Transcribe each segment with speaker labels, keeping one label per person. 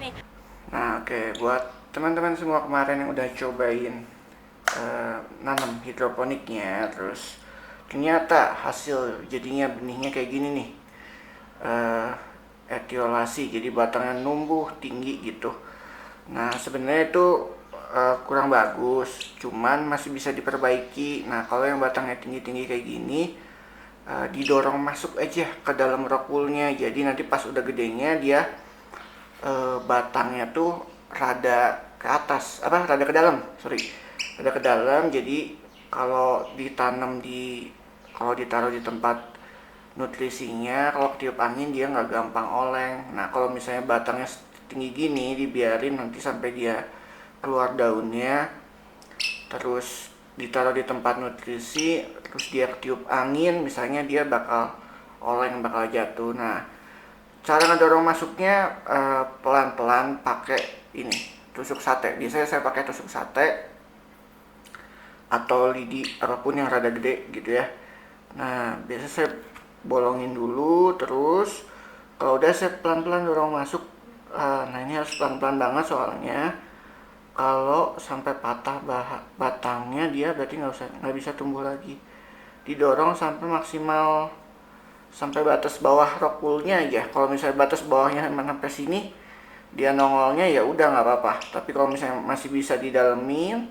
Speaker 1: nih.
Speaker 2: Nah, oke, buat teman-teman semua kemarin yang udah cobain nanam hidroponiknya, terus ternyata hasil jadinya benihnya kayak gini nih, etiolasi, jadi batangnya numbuh tinggi gitu. Nah, sebenarnya itu kurang bagus, cuman masih bisa diperbaiki. Nah, kalau yang batangnya tinggi-tinggi kayak gini, didorong masuk aja ke dalam rock woolnya. Jadi nanti pas udah gedenya dia batangnya tuh rada ke atas, rada ke dalam, rada ke dalam. Jadi kalau kalau ditaruh di tempat nutrisinya, kalau ketiup angin dia nggak gampang oleng. Nah, kalau misalnya batangnya tinggi gini dibiarin nanti sampai dia keluar daunnya, terus ditaruh di tempat nutrisi, terus dia ketiup angin misalnya, dia bakal oleng, bakal jatuh. Nah, cara ngedorong masuknya pelan-pelan pakai ini, tusuk sate. Biasanya saya pakai tusuk sate atau lidi, apapun yang rada gede gitu ya. Nah, biasa saya bolongin dulu, terus kalau udah saya pelan-pelan dorong masuk. Nah, ini harus pelan-pelan banget soalnya kalau sampai patah batangnya dia berarti nggak bisa tumbuh lagi. Didorong sampai maksimal, sampai batas bawah rock woolnya aja. Kalau misalnya batas bawahnya sampai sini dia nongolnya, ya udah nggak apa-apa. Tapi kalau misalnya masih bisa didalemin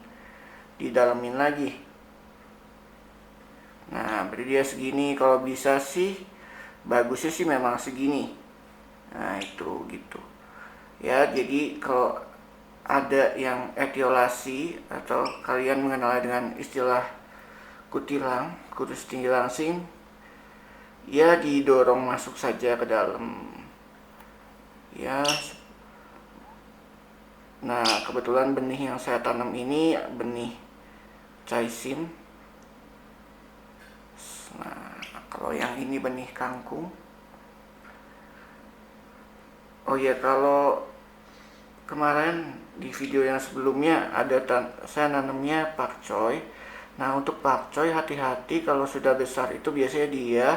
Speaker 2: lagi. Nah, berarti dia segini. Kalau bisa sih bagusnya sih memang segini. Nah, itu gitu ya. Jadi kalau ada yang etiolasi atau kalian mengenalnya dengan istilah kutilang, kurus tinggi langsing, ya didorong masuk saja ke dalam ya. Nah, kebetulan benih yang saya tanam ini benih caisim. Nah, kalau yang ini benih kangkung. Oh ya, kalau kemarin di video yang sebelumnya saya nanamnya pakcoy. Nah, untuk pakcoy hati-hati, kalau sudah besar itu biasanya dia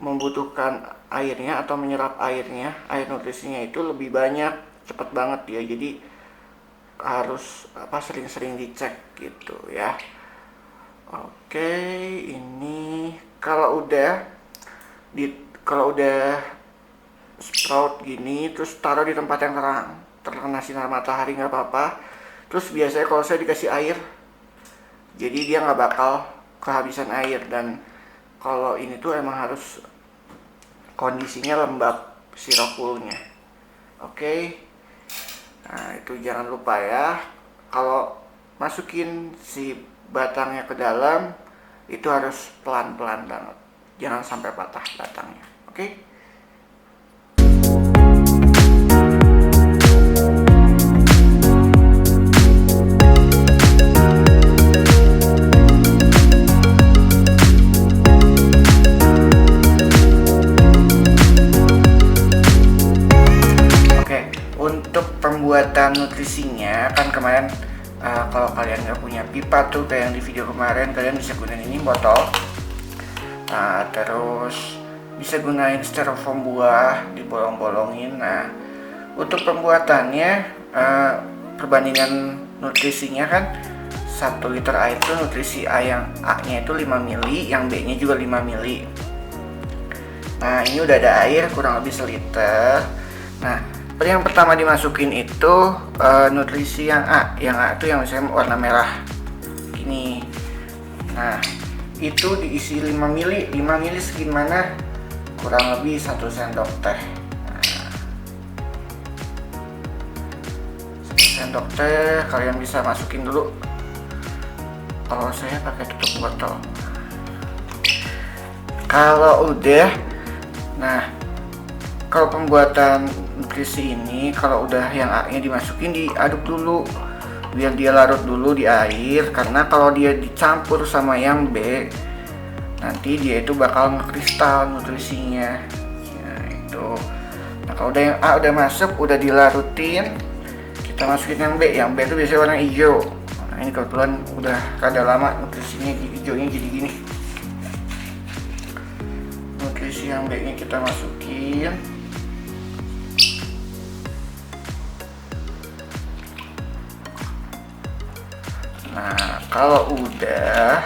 Speaker 2: membutuhkan airnya atau menyerap airnya, air nutrisinya itu lebih banyak, cepet banget ya. Jadi harus sering-sering dicek gitu ya. Oke, ini kalau udah sprout gini, terus taruh di tempat yang terkena sinar matahari nggak apa-apa. Terus biasanya kalau saya dikasih air, jadi dia nggak bakal kehabisan air. Dan kalau ini tuh emang harus kondisinya lembab si rock woolnya. Oke. Nah, itu jangan lupa ya, kalau masukin si batangnya ke dalam itu harus pelan-pelan banget, jangan sampai patah batangnya. Oke. Untuk pembuatan nutrisinya kan kemarin, kalau kalian nggak punya pipa tuh kayak yang di video kemarin, kalian bisa gunain ini botol. Terus bisa gunain styrofoam buah, dibolong-bolongin. Nah, untuk pembuatannya, perbandingan nutrisinya kan 1 liter air itu nutrisi A yang A nya itu 5 mili, yang B nya juga 5 mili. Nah, ini udah ada air kurang lebih seliter. Nah, yang pertama dimasukin itu nutrisi yang A. Yang A itu yang misalnya warna merah gini. Nah, itu diisi 5 mili. 5 mili segimana? Kurang lebih 1 sendok teh. Nah, 1 sendok teh kalian bisa masukin dulu. Kalau saya pakai tutup botol. Kalau udah, nah, kalau pembuatan nutrisi ini, kalau udah yang A nya dimasukin, diaduk dulu biar dia larut dulu di air. Karena kalau dia dicampur sama yang B, nanti dia itu bakal ngekristal nutrisinya. Nah, itu. Nah, kalau udah yang A udah masuk, udah dilarutin, kita masukin yang B. Yang B itu biasanya warna hijau. Nah, ini kebetulan udah rada lama nutrisinya hijaunya jadi gini. Nutrisi yang B nya kita masukin. Nah, kalau udah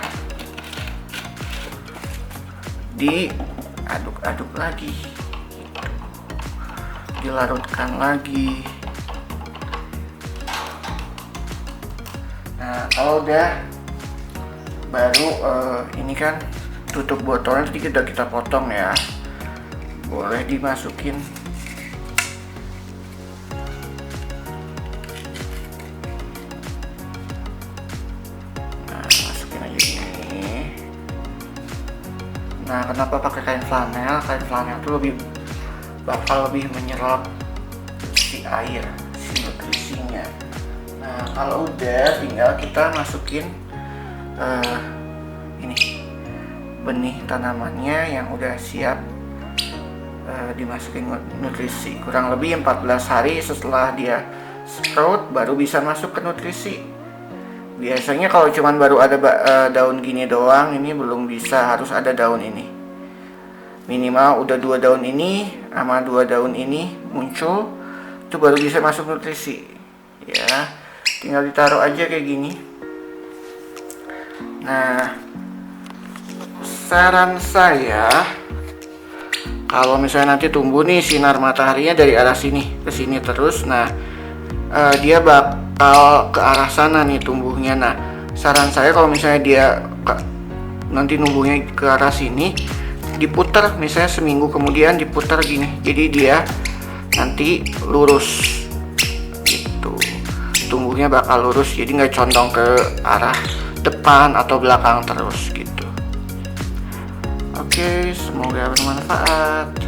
Speaker 2: diaduk-aduk lagi, dilarutkan lagi. Nah, kalau udah baru ini kan tutup botolnya tadi udah kita potong ya, boleh dimasukin. Nah, masukin aja ini. Nah, kenapa pakai kain flanel? Kain flanel tuh bakal lebih menyerap si air, si nutrisinya. Nah, kalau udah tinggal kita masukin ini benih tanamannya yang udah siap dimasukin nutrisi. Kurang lebih 14 hari setelah dia sprout baru bisa masuk ke nutrisi. Biasanya kalau cuman baru ada daun gini doang, ini belum bisa, harus ada daun ini. Minimal udah 2 daun ini sama 2 daun ini muncul, itu baru bisa masuk nutrisi. Ya, tinggal ditaruh aja kayak gini. Nah, saran saya kalau misalnya nanti tumbuh nih sinar mataharinya dari arah sini ke sini terus, nah dia bakal ke arah sana nih tumbuhnya. Nah, saran saya kalau misalnya dia nanti numbuhnya ke arah sini, diputar misalnya seminggu kemudian diputar gini, jadi dia nanti lurus gitu, tumbuhnya bakal lurus, jadi nggak condong ke arah depan atau belakang terus gitu. Oke, semoga bermanfaat.